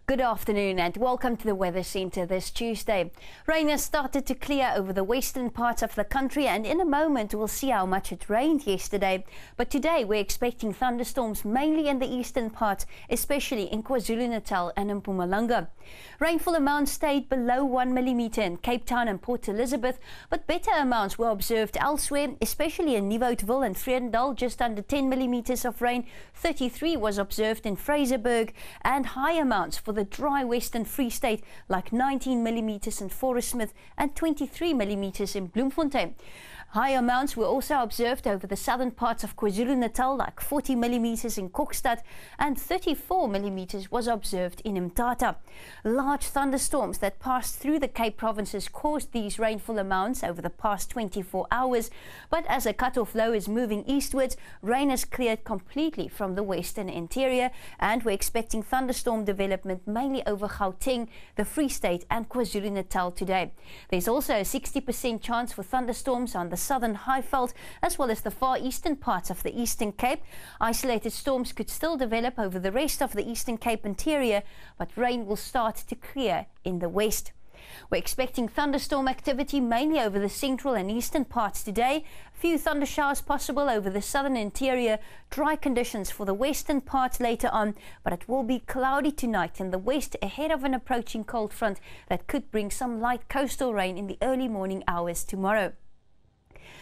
Good afternoon and welcome to the Weather Centre this Tuesday. Rain has started to clear over the western parts of the country, and in a moment we'll see how much it rained yesterday. But today we're expecting thunderstorms mainly in the eastern parts, especially in KwaZulu-Natal and in Mpumalanga. Rainfall amounts stayed below 1 millimetre in Cape Town and Port Elizabeth, but better amounts were observed elsewhere, especially in Nieuwoudtville and Vredendal, just under 10 millimetres of rain. 33 was observed in Fraserburg, and high amounts for the dry Western Free State, like 19 millimetres in Forest Smith and 23 millimetres in Bloemfontein. High amounts were also observed over the southern parts of KwaZulu-Natal, like 40 millimetres in Kokstad, and 34 millimetres was observed in Mthatha. Large thunderstorms that passed through the Cape provinces caused these rainfall amounts over the past 24 hours, but as a cut-off low is moving eastwards, rain has cleared completely from the western interior, and we're expecting thunderstorm development mainly over Gauteng, the Free State and KwaZulu-Natal today. There's also a 60% chance for thunderstorms on the southern Highveld as well as the far eastern parts of the Eastern Cape. Isolated storms could still develop over the rest of the Eastern Cape interior, but rain will start to clear in the west. We're expecting thunderstorm activity mainly over the central and eastern parts today. A few thunder showers possible over the southern interior. Dry conditions for the western parts later on, but it will be cloudy tonight in the west ahead of an approaching cold front that could bring some light coastal rain in the early morning hours tomorrow.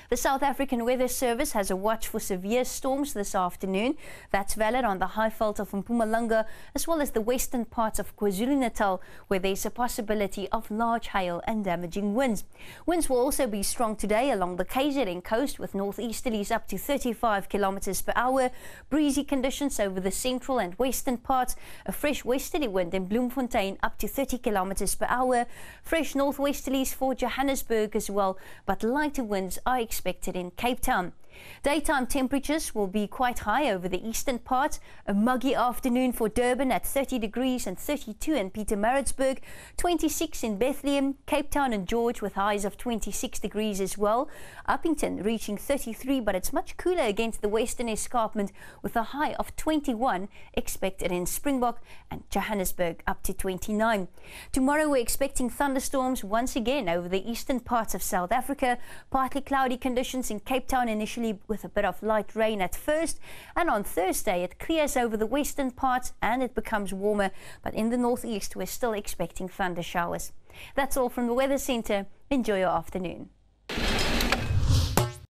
The South African Weather Service has a watch for severe storms this afternoon. That's valid on the Highveld of Mpumalanga as well as the western parts of KwaZulu-Natal, where there's a possibility of large hail and damaging winds. Winds will also be strong today along the KZN coast with northeasterlies up to 35 kilometers per hour. Breezy conditions over the central and western parts. A fresh westerly wind in Bloemfontein up to 30 kilometers per hour. Fresh northwesterlies for Johannesburg as well, but lighter winds are expected in Cape Town. Daytime temperatures will be quite high over the eastern parts. A muggy afternoon for Durban at 30 degrees and 32 in Pietermaritzburg, 26 in Bethlehem, Cape Town and George with highs of 26 degrees as well. Uppington reaching 33, but it's much cooler against the western escarpment with a high of 21 expected in Springbok, and Johannesburg up to 29. Tomorrow we're expecting thunderstorms once again over the eastern parts of South Africa. Partly cloudy conditions in Cape Town initially with a bit of light rain at first, and on Thursday it clears over the western parts and it becomes warmer, but in the northeast we're still expecting thunder showers. That's all from the Weather Centre. Enjoy your afternoon.